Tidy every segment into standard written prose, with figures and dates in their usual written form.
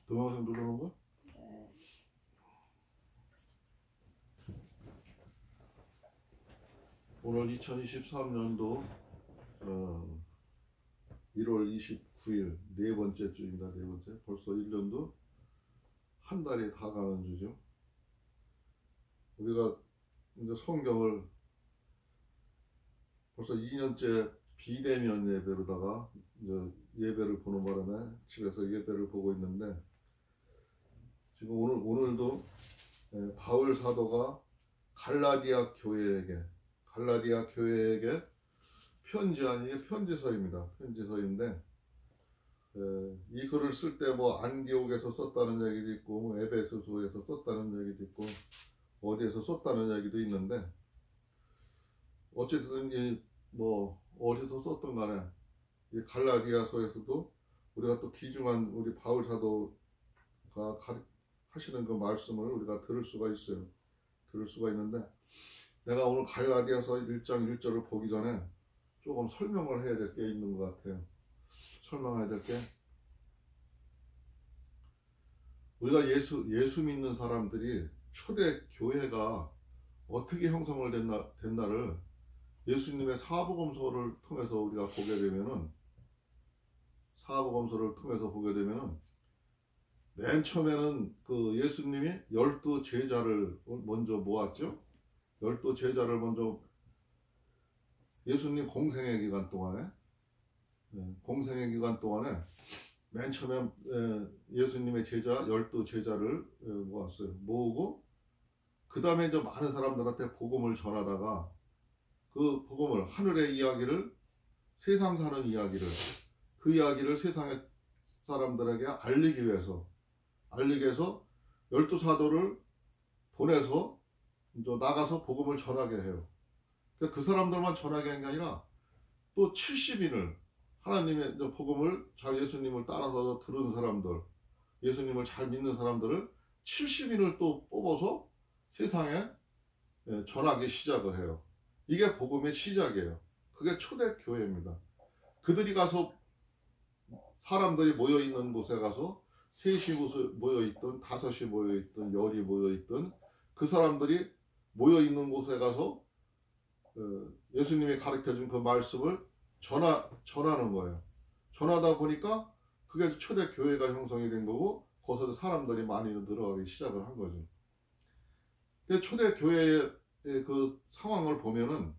동영상 누르는 거? 네. 오늘 2023년도 1월 29일 네 번째 주입니다. 네 번째. 벌써 1년도 한 달이 다 가는 주죠. 우리가 이제 성경을 벌써 2년째 비대면 예배로다가 이제 예배를 보는 바람에 집에서 예배를 보고 있는데, 지금 오늘도 바울 사도가 갈라디아 교회에게 편지 아니에요? 편지서입니다. 편지서인데, 이 글을 쓸 때 뭐 안디옥에서 썼다는 얘기도 있고, 뭐 에베소서에서 썼다는 얘기도 있고, 어디에서 썼다는 얘기도 있는데, 어쨌든 뭐 어디서 썼던 간에 이 갈라디아서에서도 우리가 또 귀중한 우리 바울 사도가 하시는 그 말씀을 우리가 들을 수가 있어요. 들을 수가 있는데, 내가 오늘 갈라디아서 1장 1절을 보기 전에 조금 설명을 해야 될 게 있는 것 같아요. 설명해야 될 게, 우리가 예수 믿는 사람들이 초대 교회가 어떻게 형성을 됐나를 예수님의 사복음서를 통해서 우리가 보게 되면은 맨 처음에는 그 예수님이 12제자를 먼저 모았죠. 12제자를 먼저 예수님 공생의 기간 동안에 맨 처음에 예수님의 제자 12제자를 모았어요. 모으고 그 다음에 이제 많은 사람들한테 복음을 전하다가 그 복음을, 하늘의 이야기를, 세상 사는 이야기를, 그 이야기를 세상의 사람들에게 알리기 위해서 12사도를 보내서 이제 나가서 복음을 전하게 해요. 그 사람들만 전하게 한 게 아니라 또 70인을, 하나님의 복음을 잘 예수님을 따라서 들은 사람들, 예수님을 잘 믿는 사람들을 70인을 또 뽑아서 세상에 전하기 시작을 해요. 이게 복음의 시작이에요. 그게 초대교회입니다. 그들이 가서 사람들이 모여있는 곳에 가서 3이 모여있든 5이 모여있든 10이 모여있든 그 사람들이 모여있는 곳에 가서 예수님이 가르쳐준 그 말씀을 전하는 거예요. 전하다 보니까 그게 초대교회가 형성이 된 거고, 거기서 사람들이 많이 늘어가기 시작을 한 거죠. 근데 초대교회의 그 상황을 보면은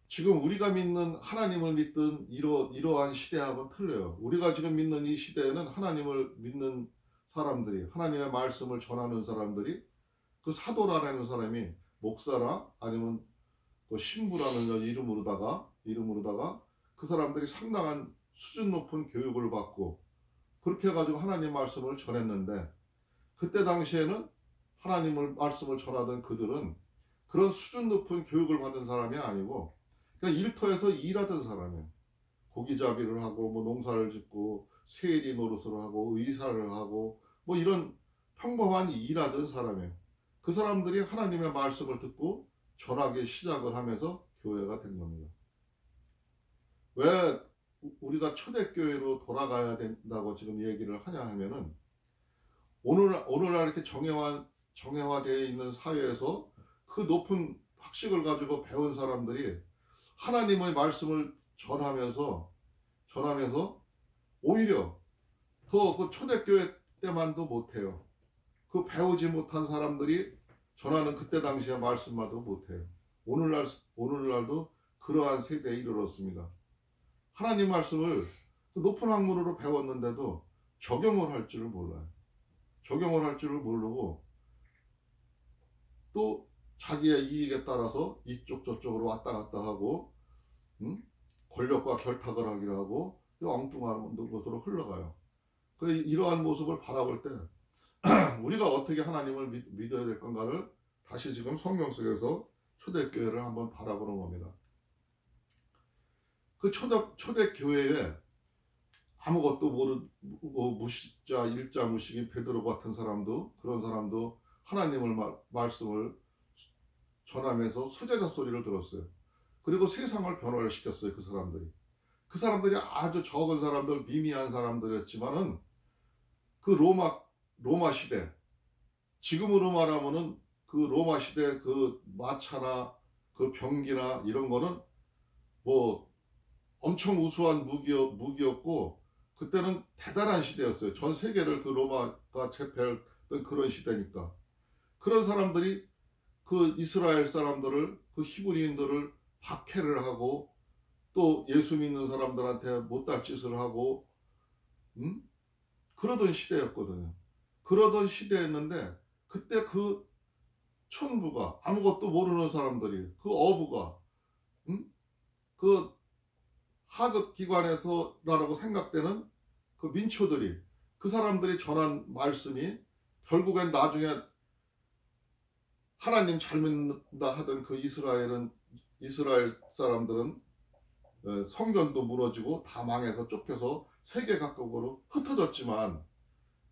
지금 우리가 믿는, 하나님을 믿던 이러한 시대하고는 틀려요. 우리가 지금 믿는 이 시대에는 하나님을 믿는 사람들이, 하나님의 말씀을 전하는 사람들이, 그 사도라는 사람이 목사나 아니면 그 신부라는 이름으로다가 그 사람들이 상당한 수준 높은 교육을 받고 그렇게 해가지고 하나님 말씀을 전했는데, 그때 당시에는 하나님을 말씀을 전하던 그들은 그런 수준 높은 교육을 받은 사람이 아니고 그냥 일터에서 일하던 사람이에요. 고기잡이를 하고 뭐 농사를 짓고 세리 노릇을 하고 의사를 하고 뭐 이런 평범한 일하던 사람이에요. 그 사람들이 하나님의 말씀을 듣고 전하기 시작을 하면서 교회가 된 겁니다. 왜 우리가 초대교회로 돌아가야 된다고 지금 얘기를 하냐 하면은, 오늘날 이렇게 정예화되어 있는 사회에서 그 높은 학식을 가지고 배운 사람들이 하나님의 말씀을 전하면서 오히려 더 그 초대교회 때만도 못해요. 그 배우지 못한 사람들이 전하는 그때 당시의 말씀만도 못해요. 오늘날도 그러한 세대에 이르렀습니다. 하나님 말씀을 그 높은 학문으로 배웠는데도 적용을 할 줄을 몰라요. 적용을 할 줄을 모르고 또 자기의 이익에 따라서 이쪽 저쪽으로 왔다 갔다 하고 권력과 결탁을 하기로 하고 엉뚱한 것으로 흘러가요. 이러한 모습을 바라볼 때 우리가 어떻게 하나님을 믿어야 될 건가를 다시 지금 성경 속에서 초대교회를 한번 바라보는 겁니다. 그 초대교회에 아무것도 모르고 무식자, 일자 무식인 베드로 같은 사람도, 그런 사람도 하나님을 말씀을 전하면서 수제자 소리를 들었어요. 그리고 세상을 변화를 시켰어요. 그 사람들이. 그 사람들이 아주 적은 사람들, 미미한 사람들이었지만은 그 로마 시대, 지금으로 말하면은 그 로마 시대 그 마차나 그 병기나 이런 거는 뭐 엄청 우수한 무기였고, 그때는 대단한 시대였어요. 전 세계를 그 로마가 제패했던 그런 시대니까. 그런 사람들이 그 이스라엘 사람들을, 그 히브리인들을 박해를 하고 또 예수 믿는 사람들한테 못할 짓을 하고, 그러던 시대였거든요. 그러던 시대였는데, 그때 그 촌부가, 아무것도 모르는 사람들이, 그 어부가, 그 하급 기관에서라고 생각되는 그 민초들이, 그 사람들이 전한 말씀이 결국엔 나중에 하나님 잘 믿는다 하던 그 이스라엘 사람들은 성전도 무너지고 다 망해서 쫓겨서 세계 각국으로 흩어졌지만,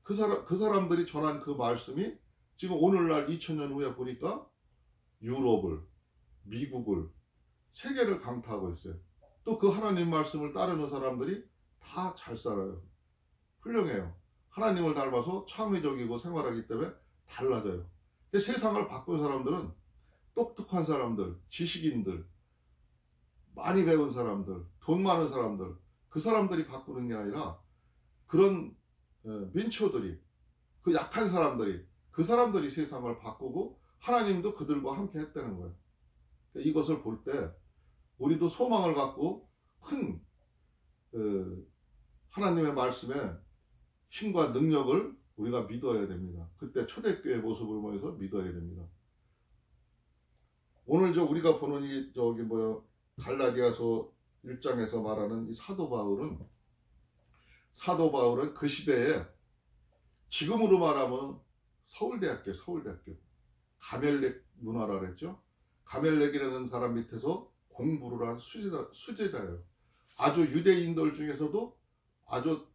그 사람들이 전한 그 말씀이 지금 오늘날 2000년 후에 보니까 유럽을, 미국을, 세계를 강타하고 있어요. 또 그 하나님 말씀을 따르는 사람들이 다 잘 살아요. 훌륭해요. 하나님을 닮아서 창의적이고 생활하기 때문에 달라져요. 근데 세상을 바꾼 사람들은 똑똑한 사람들, 지식인들, 많이 배운 사람들, 돈 많은 사람들, 그 사람들이 바꾸는 게 아니라 그런 민초들이, 그 약한 사람들이, 그 사람들이 세상을 바꾸고 하나님도 그들과 함께 했다는 거예요. 이것을 볼 때 우리도 소망을 갖고 큰 하나님의 말씀에 힘과 능력을 우리가 믿어야 됩니다. 그때 초대교회의 모습을 보면서 믿어야 됩니다. 오늘 우리가 보는 이 갈라디아서 1장에서 말하는 이 사도 바울은 그 시대에, 지금으로 말하면 서울대학교 가멜렉 문화라 그랬죠. 가멜렉이라는 사람 밑에서 공부를 한 수제자예요. 아주 유대인들 중에서도 아주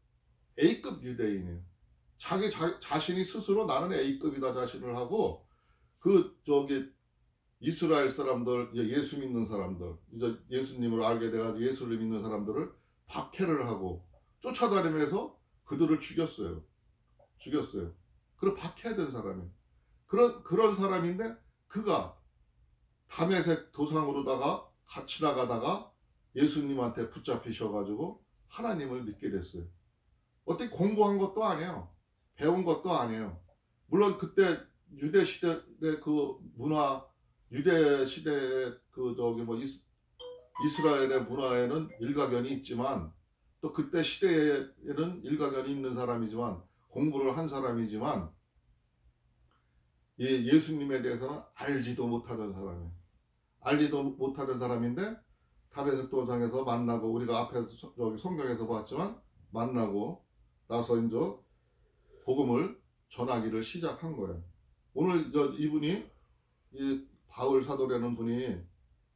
A급 유대인이에요. 자신이 스스로 나는 A급이다 자신을 하고, 이스라엘 사람들, 예수 믿는 사람들, 이제 예수님을 알게 돼가지고 예수를 믿는 사람들을 박해를 하고 쫓아다니면서 그들을 죽였어요. 그리고 박해야 된 사람이에요. 그런 사람인데, 그가 다메섹 도상으로다가 같이 나가다가 예수님한테 붙잡히셔가지고 하나님을 믿게 됐어요. 어떻게 공부한 것도 아니에요. 배운 것도 아니에요. 물론 그때 유대 시대의 그 문화, 유대 시대의 이스라엘의 문화에는 일가견이 있지만, 또 그때 시대에는 일가견이 있는 사람이지만, 공부를 한 사람이지만, 예수님에 대해서는 알지도 못하던 사람이에요. 알지도 못하던 사람인데 다메섹 도상에서 만나고, 우리가 앞에서 성경에서 봤지만 만나고 나서 이제 복음을 전하기를 시작한 거예요. 오늘 이분이, 이 바울 사도라는 분이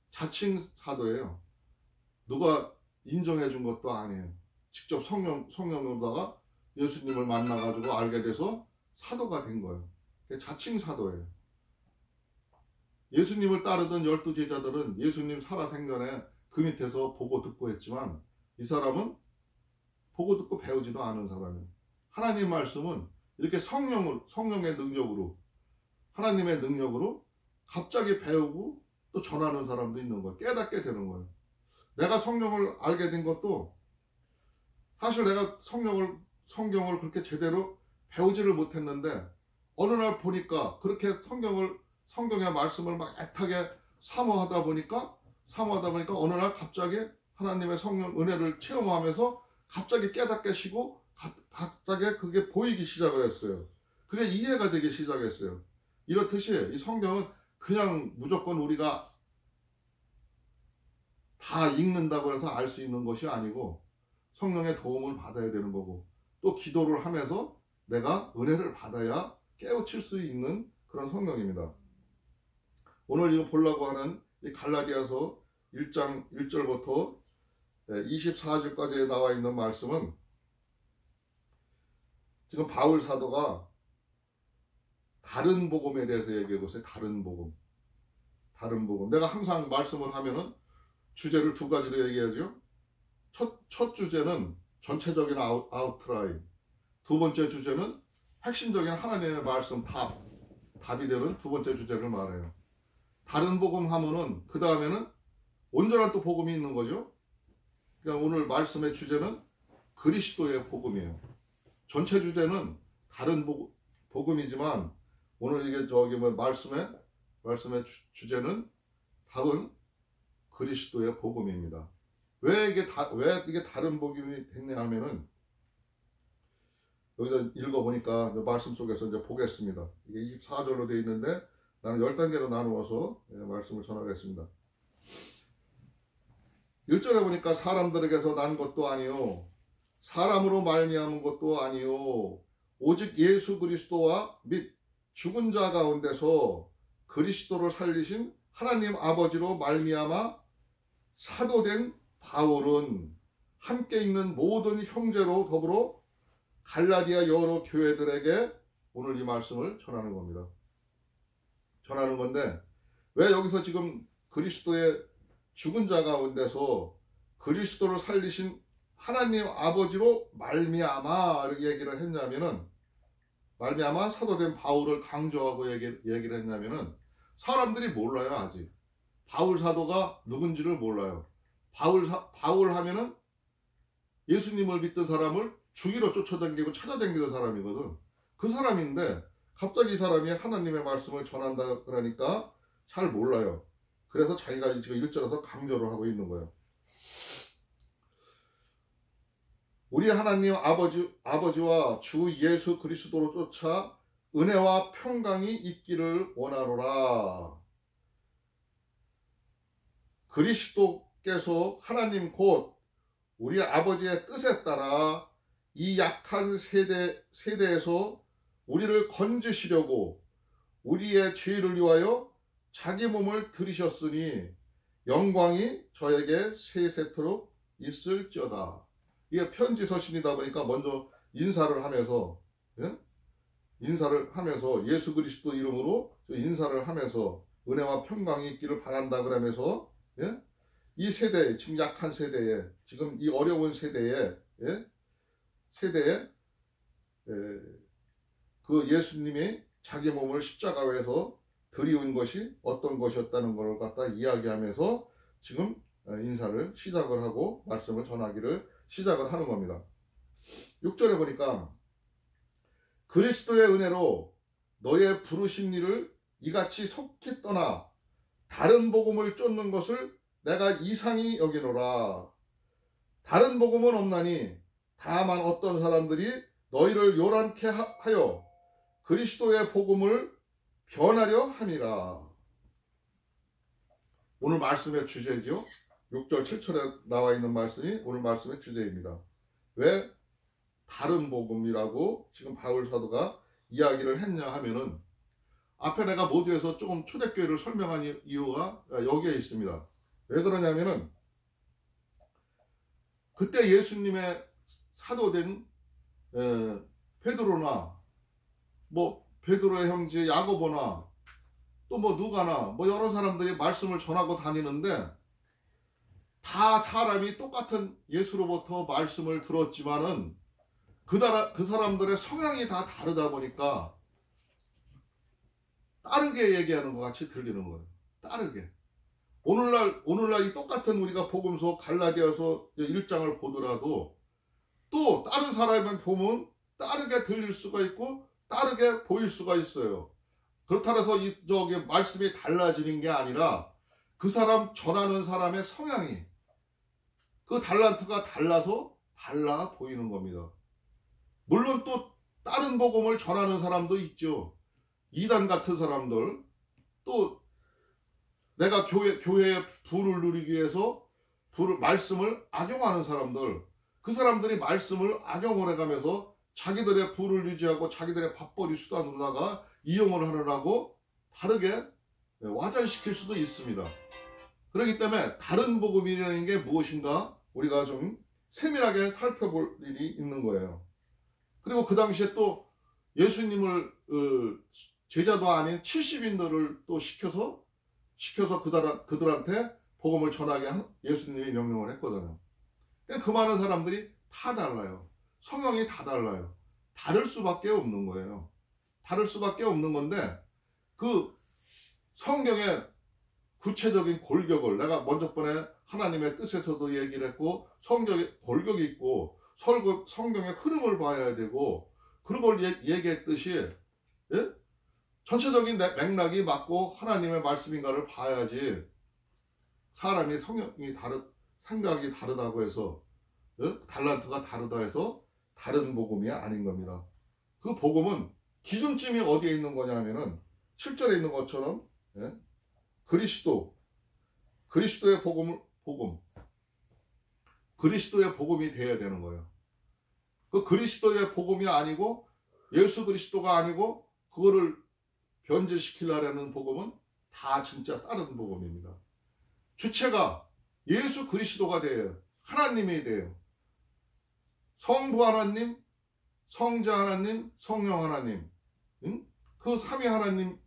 자칭 사도예요. 누가 인정해 준 것도 아니에요. 직접 성령으로다가 예수님을 만나가지고 알게 돼서 사도가 된 거예요. 자칭 사도예요. 예수님을 따르던 12 제자들은 예수님 살아생전에 그 밑에서 보고 듣고 했지만, 이 사람은 보고 듣고 배우지도 않은 사람이에요. 하나님 말씀은 이렇게 성령의 능력으로, 하나님의 능력으로 갑자기 배우고 또 전하는 사람도 있는 거예요. 깨닫게 되는 거예요. 내가 성령을 알게 된 것도, 사실 내가 성경을 그렇게 제대로 배우지를 못했는데, 어느 날 보니까 그렇게 성경의 말씀을 막 애타게 사모하다 보니까 어느 날 갑자기 하나님의 성령 은혜를 체험하면서 갑자기 깨닫게 시고, 갑자기 그게 보이기 시작을 했어요. 그게 이해가 되기 시작했어요. 이렇듯이 이 성경은 그냥 무조건 우리가 다 읽는다고 해서 알 수 있는 것이 아니고, 성령의 도움을 받아야 되는 거고, 또 기도를 하면서 내가 은혜를 받아야 깨우칠 수 있는 그런 성경입니다. 오늘 이거 보려고 하는 이 갈라디아서 1장 1절부터 24절까지 나와 있는 말씀은, 지금 바울 사도가 다른 복음에 대해서 얘기해 보세요. 다른 복음. 내가 항상 말씀을 하면은 주제를 두 가지로 얘기하죠. 첫 주제는 전체적인 아웃라인, 두 번째 주제는 핵심적인 하나님의 말씀 답이 되는 두 번째 주제를 말해요. 다른 복음 하면은 그 다음에는 온전한 또 복음이 있는 거죠. 그러니까 오늘 말씀의 주제는 그리스도의 복음이에요. 전체 주제는 다른 복음이지만 오늘 이게 말씀의 주제는 답은 그리스도의 복음입니다. 왜 이게 다른 복음이 됐냐 하면은 여기서 읽어보니까 말씀 속에서 이제 보겠습니다. 이게 24절로 되어 있는데 나는 10단계로 나누어서 말씀을 전하겠습니다. 1절에 보니까 사람들에게서 난 것도 아니요 사람으로 말미암은 것도 아니요 오직 예수 그리스도와 및 죽은 자 가운데서 그리스도를 살리신 하나님 아버지로 말미암아 사도된 바울은 함께 있는 모든 형제로 더불어 갈라디아 여러 교회들에게 오늘 이 말씀을 전하는 겁니다. 전하는 건데 왜 여기서 지금 그리스도의 죽은 자 가운데서 그리스도를 살리신 하나님 아버지로 말미암아 이렇게 얘기를 했냐면은 말미암아 사도된 바울을 강조하고 얘기를 했냐면은 사람들이 몰라요. 아직 바울 사도가 누군지를 몰라요. 바울 하면은 예수님을 믿던 사람을 죽이러 쫓아다니고 찾아다니던 사람이거든. 그 사람인데 갑자기 이 사람이 하나님의 말씀을 전한다 그러니까 잘 몰라요. 그래서 자기가 지금 1절에서 강조를 하고 있는 거예요. 우리 하나님 아버지와 주 예수 그리스도로 쫓아 은혜와 평강이 있기를 원하노라. 그리스도께서 하나님 곧 우리 아버지의 뜻에 따라 이 약한 세대에서 우리를 건지시려고 우리의 죄를 위하여 자기 몸을 들이셨으니 영광이 저에게 세세토록 있을지어다. 이게 편지 서신이다 보니까 먼저 인사를 하면서 예수 그리스도 이름으로 인사를 하면서 은혜와 평강이 있기를 바란다 그러면서 이 세대, 지금 약한 세대에, 지금 이 어려운 세대에 그 예수님이 자기 몸을 십자가에서 드리운 것이 어떤 것이었다는 걸 갖다 이야기하면서 지금 인사를 시작을 하고 말씀을 전하기를 시작을 하는 겁니다. 6절에 보니까 그리스도의 은혜로 너의 부르신 일을 이같이 속히 떠나 다른 복음을 쫓는 것을 내가 이상히 여기노라. 다른 복음은 없나니 다만 어떤 사람들이 너희를 요란케 하여 그리스도의 복음을 변하려 함이라. 오늘 말씀의 주제죠. 6절 7절에 나와 있는 말씀이 오늘 말씀의 주제입니다. 왜 다른 복음이라고 지금 바울 사도가 이야기를 했냐 하면은 앞에 내가 모두에서 조금 초대교회를 설명한 이유가 여기에 있습니다. 왜 그러냐면은 그때 예수님의 사도된 베드로나 베드로의 형제 야고보나 또 누가나 여러 사람들이 말씀을 전하고 다니는데 다 사람이 똑같은 예수로부터 말씀을 들었지만은 그 사람들의 성향이 다 다르다 보니까 다르게 얘기하는 것 같이 들리는 거예요. 다르게. 오늘날 이 똑같은 우리가 복음서 갈라디아서 1장을 보더라도 또 다른 사람을 보면 다르게 들릴 수가 있고 다르게 보일 수가 있어요. 그렇다고 해서 말씀이 달라지는 게 아니라 그 사람 전하는 사람의 성향이 그 달란트가 달라서 달라 보이는 겁니다. 물론 또 다른 복음을 전하는 사람도 있죠. 이단 같은 사람들, 또 내가 교회의 부를 누리기 위해서 말씀을 악용하는 사람들, 그 사람들이 말씀을 악용을 해가면서 자기들의 부를 유지하고 자기들의 밥벌이 수단으로다가 이용을 하느라고 다르게 와전시킬 수도 있습니다. 그렇기 때문에 다른 복음이라는 게 무엇인가 우리가 좀 세밀하게 살펴볼 일이 있는 거예요. 그리고 그 당시에 또 예수님을 제자도 아닌 70인들을 또 시켜서 그들한테 복음을 전하게 예수님이 명령을 했거든요. 그 많은 사람들이 다 달라요. 성향이 다 달라요. 다를 수밖에 없는 거예요. 다를 수밖에 없는 건데 그 성경의 구체적인 골격을 내가 먼저 번에 하나님의 뜻에서도 얘기를 했고 성경에 골격이 있고 성경의 흐름을 봐야 되고 그런 걸 얘기했듯이 예? 전체적인 맥락이 맞고 하나님의 말씀인가를 봐야지 사람이 성향이 생각이 다르다고 해서 예? 달란트가 다르다 해서 다른 복음이 아닌 겁니다. 그 복음은 기준점이 어디에 있는 거냐면은 7절에 있는 것처럼 예? 그리스도의 복음 그리스도의 복음이 되어야 되는 거예요. 그 그리스도의 복음이 아니고 예수 그리스도가 아니고 그거를 변질시키려는 복음은 다 진짜 다른 복음입니다. 주체가 예수 그리스도가 돼요. 하나님이 돼요. 성부 하나님, 성자 하나님, 성령 하나님, 응? 그 삼위 하나님이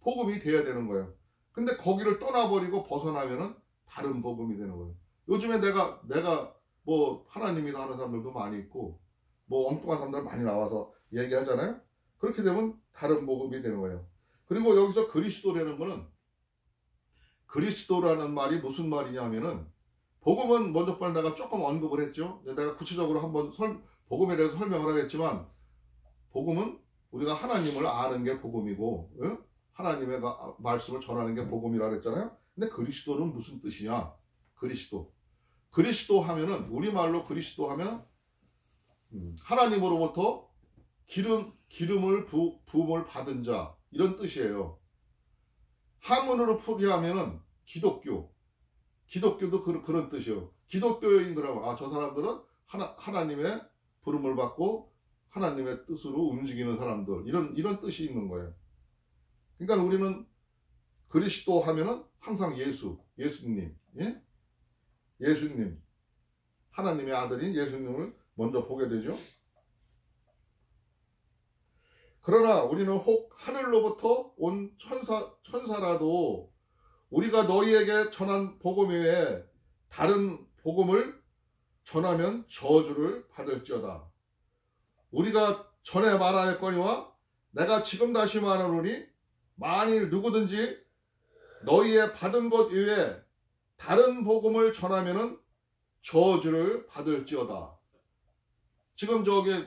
복음이 돼야 되는 거예요. 근데 거기를 떠나버리고 벗어나면은 다른 복음이 되는 거예요. 요즘에 내가 뭐 하나님이다 하는 사람들도 많이 있고 뭐 엉뚱한 사람들 많이 나와서 얘기하잖아요. 그렇게 되면 다른 복음이 되는 거예요. 그리고 여기서 그리스도라는 거는 그리스도라는 말이 무슨 말이냐면은 복음은 먼저 번 내가 조금 언급을 했죠. 내가 구체적으로 한번 복음에 대해서 설명을 하겠지만 복음은 우리가 하나님을 아는 게 복음이고 응? 하나님의 말씀을 전하는 게 복음이라고 했잖아요. 근데 그리스도는 무슨 뜻이냐? 그리스도 하면은 우리말로 그리스도 하면 하나님으로부터 기름을 부음을 받은 자 이런 뜻이에요. 한문으로 풀이하면은 기독교도 그런 뜻이에요. 기독교인 그러면 저 사람들은 하나님의 부름을 받고 하나님의 뜻으로 움직이는 사람들 이런 뜻이 있는 거예요. 그러니까 우리는 그리스도 하면은 항상 예수님, 예? 예수님, 하나님의 아들인 예수님을 먼저 보게 되죠. 그러나 우리는 혹 하늘로부터 온 천사라도 우리가 너희에게 전한 복음 외에 다른 복음을 전하면 저주를 받을지어다. 우리가 전에 말하였거니와 내가 지금 다시 말하노니 만일 누구든지 너희의 받은 것 이외에 다른 복음을 전하면은 저주를 받을지어다. 지금 저기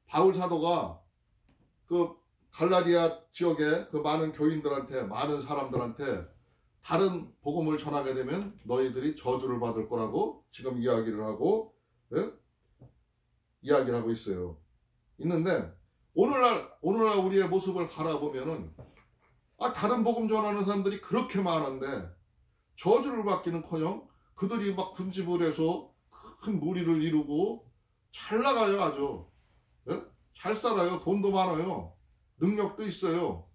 바울 사도가 그 갈라디아 지역의 그 많은 교인들한테 많은 사람들한테 다른 복음을 전하게 되면 너희들이 저주를 받을 거라고 지금 이야기를 하고 있어요. 있는데 오늘날 우리의 모습을 바라보면은 다른 복음 전하는 사람들이 그렇게 많은데 저주를 받기는커녕 그들이 막 군집을 해서 큰 무리를 이루고 잘 나가요. 아주 잘 살아요. 돈도 많아요. 능력도 있어요.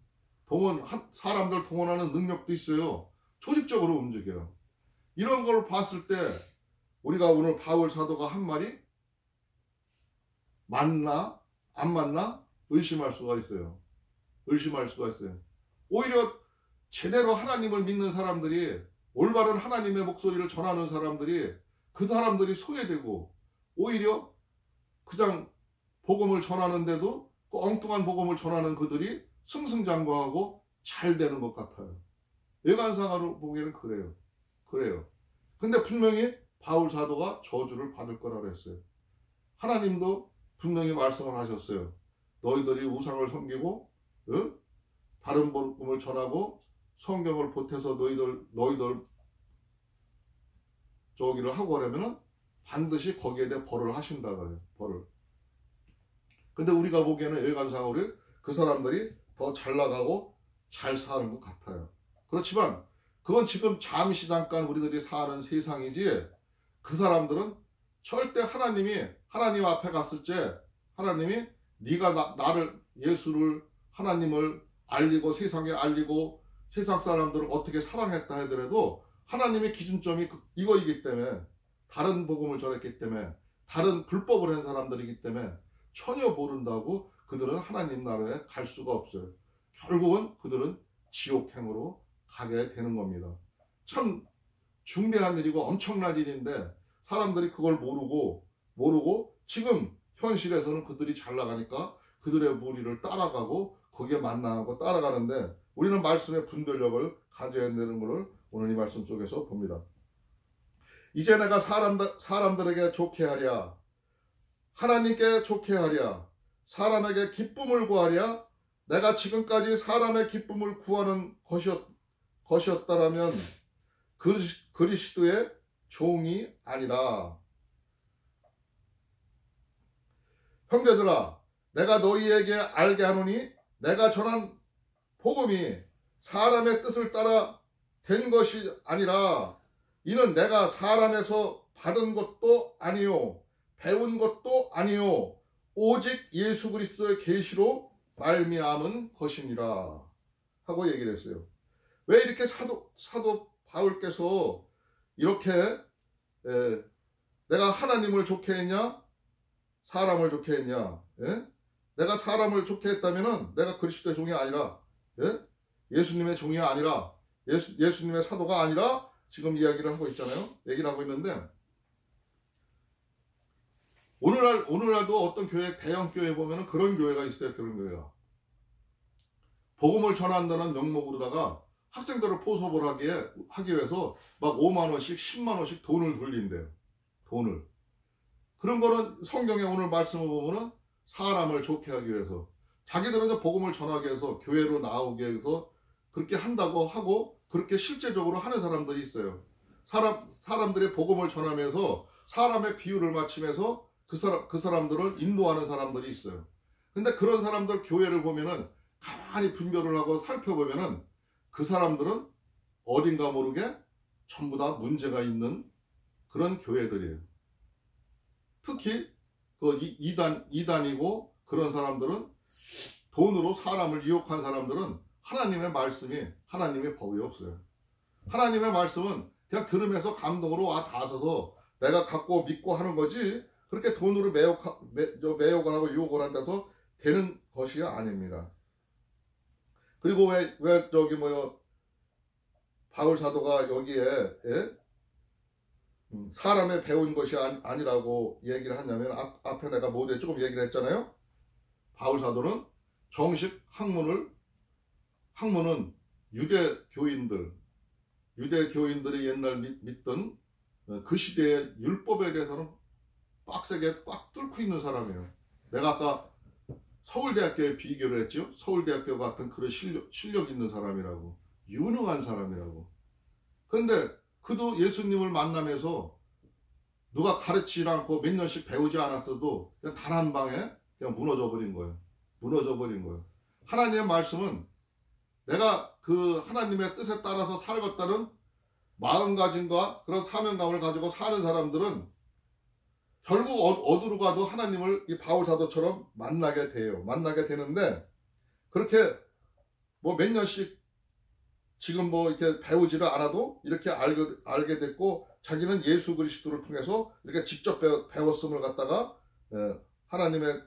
사람들 동원하는 능력도 있어요. 조직적으로 움직여요. 이런 걸 봤을 때 우리가 오늘 바울 사도가 한 말이 맞나 안 맞나 의심할 수가 있어요. 오히려 제대로 하나님을 믿는 사람들이 올바른 하나님의 목소리를 전하는 사람들이 그 사람들이 소외되고 오히려 그냥 복음을 전하는데도 그 엉뚱한 복음을 전하는 그들이 승승장구하고 잘 되는 것 같아요. 외관상으로 보기에는 그래요. 근데 분명히 바울 사도가 저주를 받을 거라고 했어요. 하나님도 분명히 말씀을 하셨어요. 너희들이 우상을 섬기고 다른 복음을 전하고 성경을 보태서 너희들 저기를 하고 하려면은 반드시 거기에 대해 벌을 하신다 그래요. 벌을. 근데 우리가 보기에는 외관상으로 그 사람들이 더 잘 나가고 잘 사는 것 같아요. 그렇지만 그건 지금 잠시 잠깐 우리들이 사는 세상이지 그 사람들은 절대 하나님 앞에 갔을 때 하나님이 네가 나를 예수를 하나님을 알리고 세상에 알리고 세상 사람들을 어떻게 사랑했다 하더라도 하나님의 기준점이 이거이기 때문에 다른 복음을 전했기 때문에 다른 불법을 한 사람들이기 때문에 전혀 모른다고 그들은 하나님 나라에 갈 수가 없어요. 결국은 그들은 지옥행으로 가게 되는 겁니다. 참 중대한 일이고 엄청난 일인데 사람들이 그걸 모르고 지금 현실에서는 그들이 잘 나가니까 그들의 무리를 따라가고 거기에 만나고 따라가는데, 우리는 말씀의 분별력을 가져야 되는 것을 오늘 이 말씀 속에서 봅니다. 이제 내가 사람들에게 좋게 하랴, 하나님께 좋게 하랴, 사람에게 기쁨을 구하랴. 내가 지금까지 사람의 기쁨을 구하는 것이었다라면 그리스도의 종이 아니라. 형제들아, 내가 너희에게 알게 하노니 내가 전한 복음이 사람의 뜻을 따라 된 것이 아니라, 이는 내가 사람에서 받은 것도 아니요 배운 것도 아니요 오직 예수 그리스도의 계시로 말미암은 것이니라 하고 얘기를 했어요. 왜 이렇게 사도 바울께서 이렇게 내가 하나님을 좋게 했냐, 사람을 좋게 했냐? 예? 내가 사람을 좋게 했다면은 내가 그리스도의 종이 아니라, 예수님의 종이 아니라, 예수님의 사도가 아니라 지금 이야기를 하고 있잖아요. 얘기를 하고 있는데, 오늘날도 어떤 교회, 대형 교회 보면은 그런 교회가 있어요. 그런 교회가 복음을 전한다는 명목으로다가 학생들을 포섭을 하기 위해서 막 5만 원씩 10만 원씩 돈을 돌린대요. 돈을. 그런 거는 성경에 오늘 말씀을 보면은 사람을 좋게 하기 위해서, 자기들은 이제 복음을 전하기 위해서, 교회로 나오기 위해서 그렇게 한다고 하고, 그렇게 실제적으로 하는 사람들이 있어요. 사람들의 복음을 전하면서 사람의 비유를 맞추면서 그 사람들을 인도하는 사람들이 있어요. 근데 그런 사람들 교회를 보면은 가만히 분별을 하고 살펴보면은 그 사람들은 어딘가 모르게 전부 다 문제가 있는 그런 교회들이에요. 특히 그 이단이고 그런 사람들은, 돈으로 사람을 유혹한 사람들은 하나님의 말씀이, 하나님의 법이 없어요. 하나님의 말씀은 그냥 들으면서 감동으로 다 서서 내가 갖고 믿고 하는 거지, 그렇게 돈으로 매혹을 하고 유혹을 한다서 되는 것이 아닙니다. 그리고 왜 저기 바울 사도가 여기에 사람의 배운 것이 아니라고 얘기를 하냐면, 앞에 내가 모두에 조금 얘기를 했잖아요. 바울 사도는 정식 학문은 유대 교인들이 옛날 믿던 그 시대의 율법에 대해서는 빡세게 꽉 뚫고 있는 사람이에요. 내가 아까 서울대학교에 비교를 했죠. 서울대학교 같은 그런 실력 있는 사람이라고, 유능한 사람이라고. 그런데 그도 예수님을 만나면서 누가 가르치지 않고 몇 년씩 배우지 않았어도 그냥 단 한 방에 그냥 무너져 버린 거예요. 하나님의 말씀은 내가 그 하나님의 뜻에 따라서 살겠다는 마음가짐과 그런 사명감을 가지고 사는 사람들은 결국 어디로 가도 하나님을 이 바울 사도처럼 만나게 되는데, 그렇게 몇 년씩 지금 이렇게 배우지를 않아도 이렇게 알게 됐고, 자기는 예수 그리스도를 통해서 이렇게 직접 배웠음을 갖다가 하나님의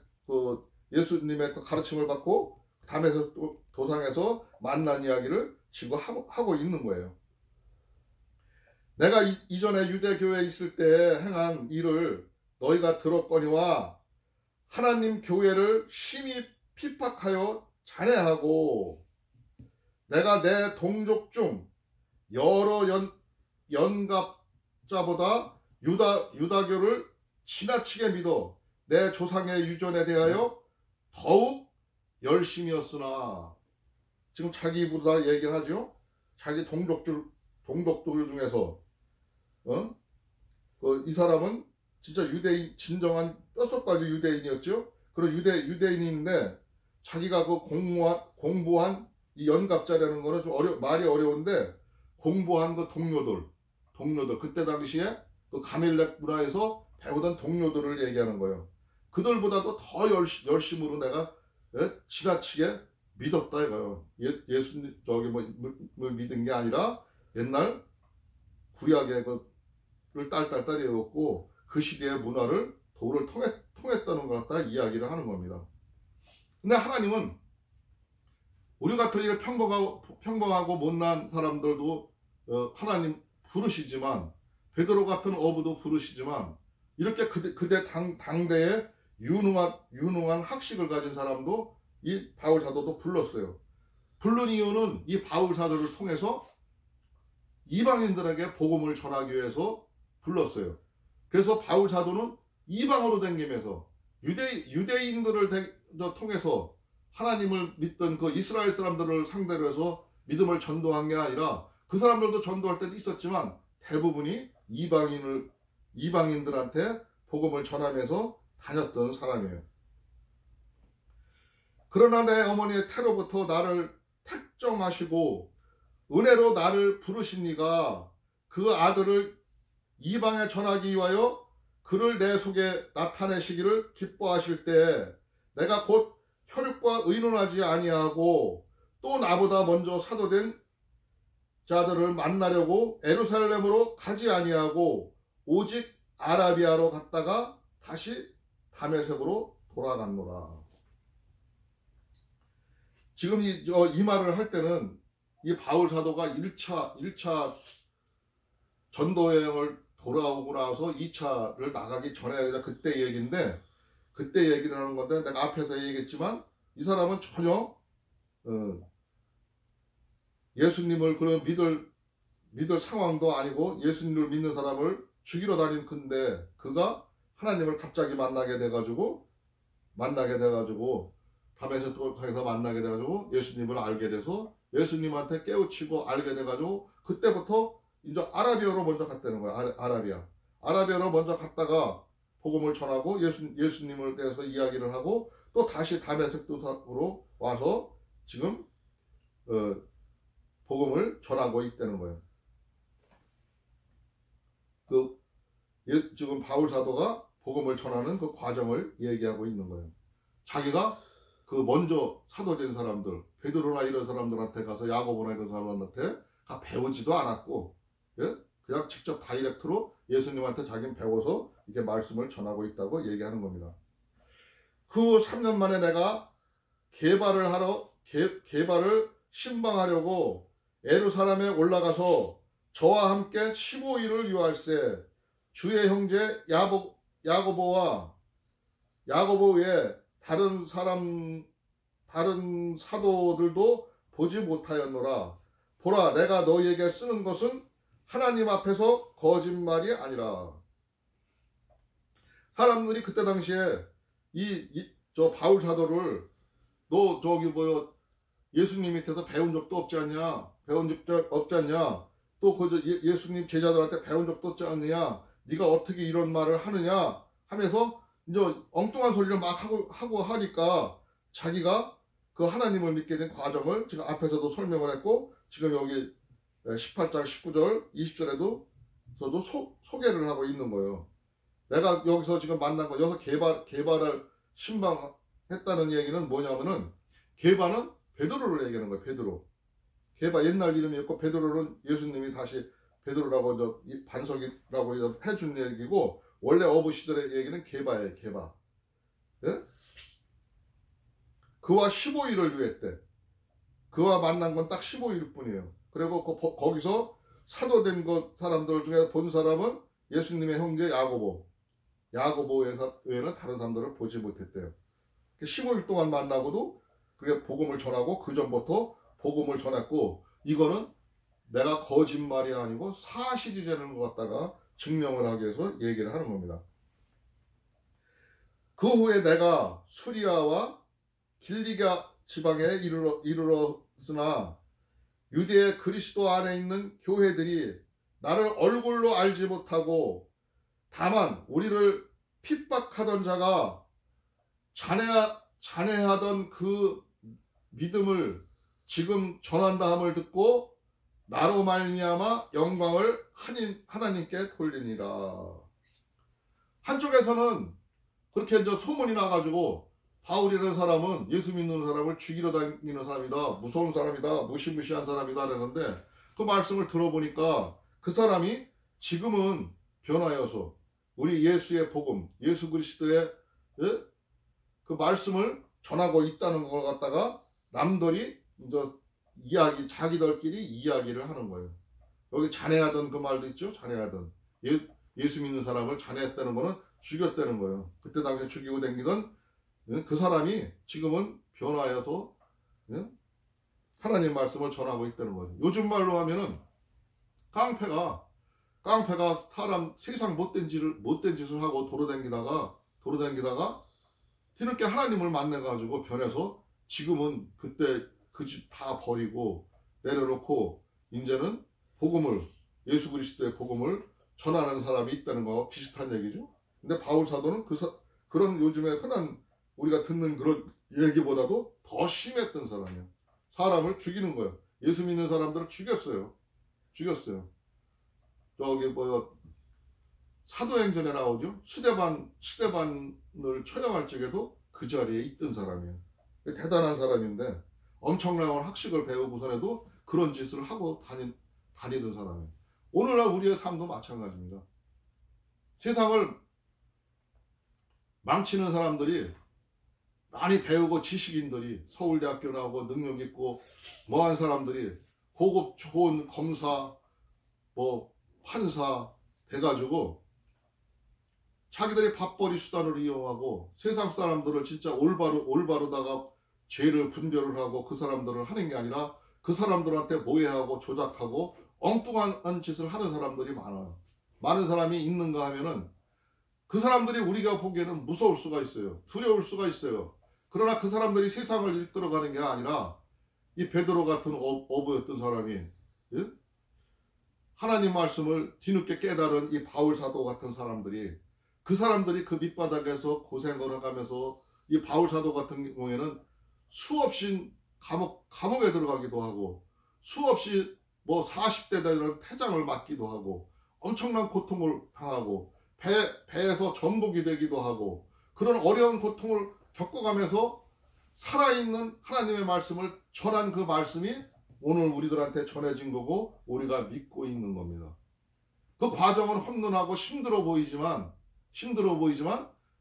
예수님의 그 가르침을 받고 담에서 또 도상에서 만난 이야기를 지금 하고 있는 거예요. 내가 이전에 유대교회에 있을 때 행한 일을 너희가 들었거니와 하나님 교회를 심히 핍박하여 잔해하고, 내가 내 동족 중 여러 연갑자보다 유다교를 지나치게 믿어 내 조상의 유전에 대하여 더욱 열심이었으나. 지금 자기 입으로 다 얘기를 하죠. 자기 동족들 중에서 이 사람은 진짜 유대인, 진정한 뼛속까지 유대인이었죠. 그런 유대인인데 자기가 그 공부한 이 연갑자라는 거는 좀 말이 어려운데, 공부한 그 동료들 그때 당시에 그 가밀렉 문화에서 배우던 동료들을 얘기하는 거예요. 그들보다도 더 열심으로 내가 지나치게 믿었다 이거예요. 예수님 뭘 믿은 게 아니라 옛날 구약의 그를 딸딸딸 외웠고 그 시대의 문화를 도를 통했다는 것 같다 이야기를 하는 겁니다. 근데 하나님은 우리 같은 이런 평범하고 못난 사람들도 하나님 부르시지만, 베드로 같은 어부도 부르시지만 이렇게 그대 당대에 유능한 학식을 가진 사람도 이 바울 사도도 불렀어요. 부른 이유는 이 바울 사도를 통해서 이방인들에게 복음을 전하기 위해서 불렀어요. 그래서 바울 사도는 이방으로 댕기면서 유대인들을 통해서 하나님을 믿던 그 이스라엘 사람들을 상대로 해서 믿음을 전도한 게 아니라 그 사람들도 전도할 때도 있었지만 대부분이 이방인들한테 복음을 전하면서 다녔던 사람이에요. 그러나 내 어머니의 태로부터 나를 택정하시고 은혜로 나를 부르신 이가 그 아들을 이방에 전하기 위하여 그를 내 속에 나타내시기를 기뻐하실 때 내가 곧 혈육과 의논하지 아니하고 또 나보다 먼저 사도된 자들을 만나려고 예루살렘으로 가지 아니하고 오직 아라비아로 갔다가 다시 다메섹으로 돌아갔노라. 지금 이 말을 할 때는 이 바울 사도가 1차 전도 여행을 돌아오고 나서 2차를 나가기 전에 그때 얘기인데, 그때 얘기를 하는 건데 내가 앞에서 얘기했지만 이 사람은 전혀 예수님을 그런 믿을 상황도 아니고 예수님을 믿는 사람을 죽이러 다닌 건데 그가 하나님을 갑자기 만나게 돼가지고 다메섹에서 만나게 돼가지고 예수님을 알게 돼서 예수님한테 깨우치고 알게 돼가지고 그때부터 이제 아라비아로 먼저 갔다는 거야. 아라비아로 먼저 갔다가 복음을 전하고 예수님을 대해서 이야기를 하고 또 다시 다메섹으로 와서 지금 복음을 전하고 있다는 거예요. 지금 바울 사도가 복음을 전하는 그 과정을 얘기하고 있는 거예요. 자기가 그 먼저 사도된 사람들, 베드로나 이런 사람들한테 가서 야고보나 이런 사람한테 배우지도 않았고, 예? 그냥 직접 다이렉트로 예수님한테 자기는 배워서 이렇게 말씀을 전하고 있다고 얘기하는 겁니다. 그 3년 만에 내가 게바를 신방하려고 예루살렘에 올라가서 저와 함께 15일을 유할세 주의 형제 야고보 외에 다른 사도들도 보지 못하였노라. 보라, 내가 너희에게 쓰는 것은 하나님 앞에서 거짓말이 아니라. 사람들이 그때 당시에 저 바울 사도를 너 예수님 밑에서 배운 적도 없지 않냐? 또 예수님 제자들한테 배운 적도 없지 않느냐? 네가 어떻게 이런 말을 하느냐? 하면서 이제 엉뚱한 소리를 막 하고 하니까 자기가 그 하나님을 믿게 된 과정을 지금 앞에서도 설명을 했고 지금 여기 18장 19절 20절에도 소개를 하고 있는 거예요. 내가 여기서 지금 만난 거 여기서 게바를 신방했다는 얘기는 뭐냐면은 게바는 베드로를 얘기하는 거예요. 베드로. 게바 옛날 이름이었고 베드로는 예수님이 다시 베드로라고 반석이라고 해준 얘기고 원래 어부 시절의 얘기는 게바예요. 게바. 예? 그와 15일을 유했대. 그와 만난 건 딱 15일 뿐이에요. 그리고 거기서 사도된 사람들 중에 본 사람은 예수님의 형제 야고보 외에는 다른 사람들을 보지 못했대요. 15일 동안 만나고도 그게 복음을 전하고 그 전부터 복음을 전했고 이거는 내가 거짓말이 아니고 사실이 되는 것 같다가 증명을 하기 위해서 얘기를 하는 겁니다. 그 후에 내가 수리아와 길리가 지방에 이르렀으나 유대의 그리스도 안에 있는 교회들이 나를 얼굴로 알지 못하고 다만 우리를 핍박하던 자가 잔해하던 그 믿음을 지금 전한다 함을 듣고 나로 말미암아 영광을 하나님께 돌리니라. 한쪽에서는 그렇게 이제 소문이 나가지고 바울이라는 사람은 예수 믿는 사람을 죽이러 다니는 사람이다, 무서운 사람이다, 무시무시한 사람이다 그러는데 그 말씀을 들어보니까 그 사람이 지금은 변하여서 우리 예수의 복음, 예수 그리스도의 그 말씀을 전하고 있다는 걸 갖다가 남들이 이제 자기들끼리 이야기를 하는 거예요. 여기 잔해하던 그 말도 있죠. 잔해하던 예수 믿는 사람을 잔해했다는 거는 죽였다는 거예요. 그때 당시에 죽이고 댕기던 그 사람이 지금은 변화해서 하나님 말씀을 전하고 있다는 거죠. 요즘 말로 하면은 깡패가 사람 세상 못된 짓을 하고 돌아다니다가 뒤늦게 하나님을 만나가지고 변해서 지금은 그때 그 집 다 버리고 내려놓고 이제는 예수 그리스도의 복음을 전하는 사람이 있다는 거 비슷한 얘기죠. 근데 바울 사도는 그런 요즘에 흔한 우리가 듣는 그런 얘기보다도 더 심했던 사람이에요. 사람을 죽이는 거예요. 예수 믿는 사람들을 죽였어요. 저기 사도행전에 나오죠. 스데반을 처형할 적에도 그 자리에 있던 사람이에요. 대단한 사람인데 엄청난 학식을 배우고선에도 그런 짓을 하고 다니던 사람이에요. 오늘날 우리의 삶도 마찬가지입니다. 세상을 망치는 사람들이 많이 배우고 지식인들이 서울대학교 나오고 능력 있고 뭐한 사람들이 고급 좋은 검사 판사 돼가지고 자기들이 밥벌이 수단을 이용하고 세상 사람들을 진짜 올바르다가 죄를 분별을 하고 그 사람들을 하는 게 아니라 그 사람들한테 모해하고 조작하고 엉뚱한 짓을 하는 사람들이 많아요. 많은 사람이 있는가 하면은 그 사람들이 우리가 보기에는 무서울 수가 있어요. 두려울 수가 있어요. 그러나 그 사람들이 세상을 이끌어가는 게 아니라 이 베드로 같은 어부였던 사람이 하나님 말씀을 뒤늦게 깨달은 이 바울 사도 같은 사람들이 그 밑바닥에서 고생을 해가면서 이 바울 사도 같은 경우에는 수없이 감옥에 들어가기도 하고 수없이 40대 되는 태장을 맞기도 하고 엄청난 고통을 당하고 배에서 전복이 되기도 하고 그런 어려운 고통을 겪어가면서 살아있는 하나님의 말씀을 전한 그 말씀이 오늘 우리들한테 전해진 거고 우리가 믿고 있는 겁니다. 그 과정은 험난하고 힘들어 보이지만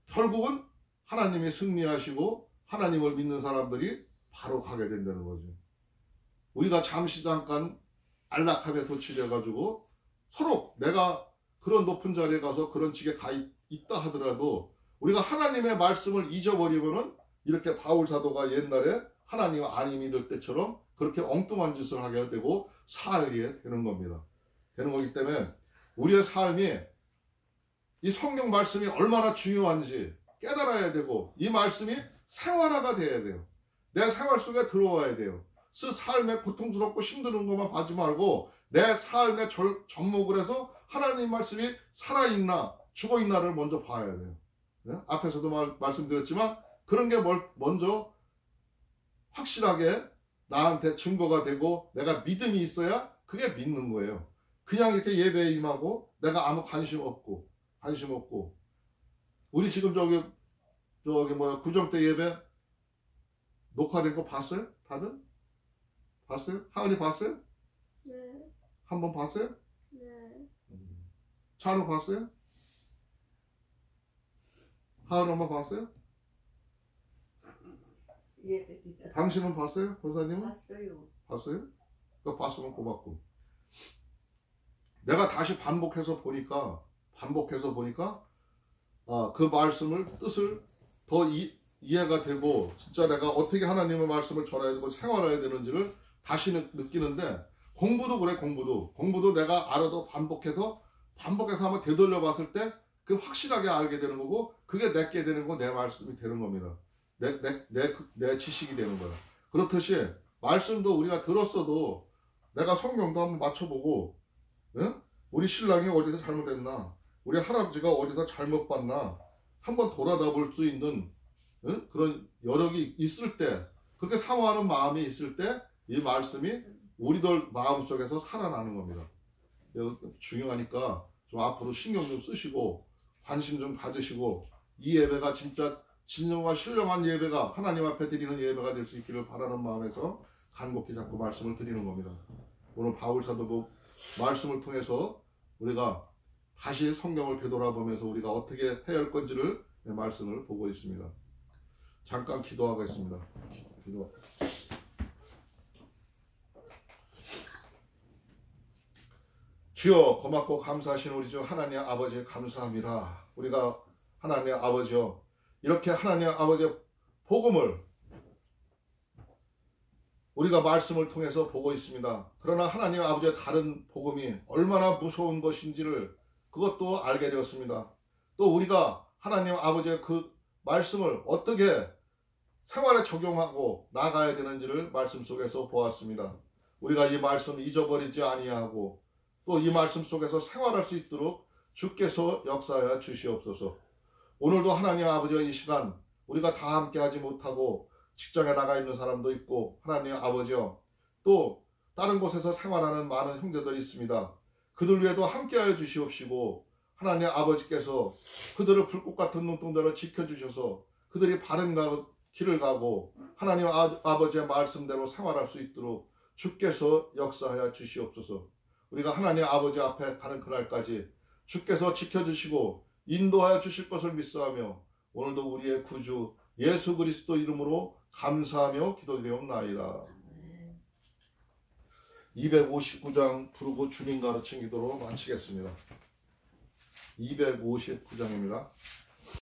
결국은 하나님이 승리하시고 하나님을 믿는 사람들이 바로 가게 된다는 거죠. 우리가 잠깐 안락함에 도취돼 가지고 서로 내가 그런 높은 자리에 가서 그런 직에 가 있다 하더라도 우리가 하나님의 말씀을 잊어버리면은 이렇게 바울 사도가 옛날에 하나님 안 믿을 때처럼 그렇게 엉뚱한 짓을 하게 되고 살게 되는 겁니다. 되는 거기 때문에 우리의 삶이 이 성경 말씀이 얼마나 중요한지 깨달아야 되고 이 말씀이 생활화가 돼야 돼요. 내 생활 속에 들어와야 돼요. 삶에 고통스럽고 힘든 것만 봐지 말고 내 삶의 접목을 해서 하나님 말씀이 살아있나 죽어있나를 먼저 봐야 돼요. 네? 앞에서도 말씀드렸지만 그런 게 먼저 확실하게 나한테 증거가 되고 내가 믿음이 있어야 그게 믿는 거예요. 그냥 이렇게 예배에 임하고 내가 아무 관심 없고 우리 지금 구정 때 예배 녹화된 거 봤어요? 다들? 봤어요? 하은이 봤어요? 네. 한번 봤어요? 네. 찬우 봤어요? 하은 엄마 봤어요? 예. 당신은 봤어요? 권사님은? 봤어요. 봤어요? 그거 봤으면 고맙고. 내가 다시 반복해서 보니까 그 말씀을 뜻을 더 이해가 되고 진짜 내가 어떻게 하나님의 말씀을 전해야 되고 생활해야 되는지를 다시 느끼는데 공부도 그래. 공부도 내가 알아도 반복해서 한번 되돌려 봤을 때 그 확실하게 알게 되는 거고 그게 내게 되는 거 내 말씀이 되는 겁니다. 내 지식이 되는 거야. 그렇듯이 말씀도 우리가 들었어도 내가 성경도 한번 맞춰보고 우리 신랑이 어디서 잘못했나 우리 할아버지가 어디서 잘못 봤나 한번 돌아다 볼 수 있는 그런 여력이 있을 때 그렇게 사모하는 마음이 있을 때 이 말씀이 우리들 마음속에서 살아나는 겁니다. 중요하니까 좀 앞으로 신경 좀 쓰시고 관심 좀 가지시고 이 예배가 진짜 진정과 신령한 예배가 하나님 앞에 드리는 예배가 될 수 있기를 바라는 마음에서 간곡히 자꾸 말씀을 드리는 겁니다. 오늘 바울 사도국 말씀을 통해서 우리가 다시 성경을 되돌아보면서 우리가 어떻게 해야 할 건지를 말씀을 보고 있습니다. 잠깐 기도하겠습니다. 기도. 주여 고맙고 감사하신 우리 주 하나님 아버지 감사합니다. 우리가 하나님 아버지여 이렇게 하나님 아버지의 복음을 우리가 말씀을 통해서 보고 있습니다. 그러나 하나님 아버지의 다른 복음이 얼마나 무서운 것인지를 그것도 알게 되었습니다. 또 우리가 하나님 아버지의 그 말씀을 어떻게 생활에 적용하고 나가야 되는지를 말씀 속에서 보았습니다. 우리가 이 말씀 잊어버리지 아니하고 또 이 말씀 속에서 생활할 수 있도록 주께서 역사하여 주시옵소서. 오늘도 하나님 아버지의 이 시간 우리가 다 함께 하지 못하고 직장에 나가 있는 사람도 있고 하나님 아버지여 또 다른 곳에서 생활하는 많은 형제들이 있습니다. 그들 위에도 함께하여 주시옵시고 하나님 아버지께서 그들을 불꽃 같은 눈동자로 지켜주셔서 그들이 바른 길을 가고 하나님 아버지의 말씀대로 생활할 수 있도록 주께서 역사하여 주시옵소서. 우리가 하나님 아버지 앞에 가는 그날까지 주께서 지켜주시고 인도하여 주실 것을 믿사하며 오늘도 우리의 구주 예수 그리스도 이름으로 감사하며 기도드리옵나이다. 259장 부르고 주님 가르친 기도로 마치겠습니다. 259장입니다.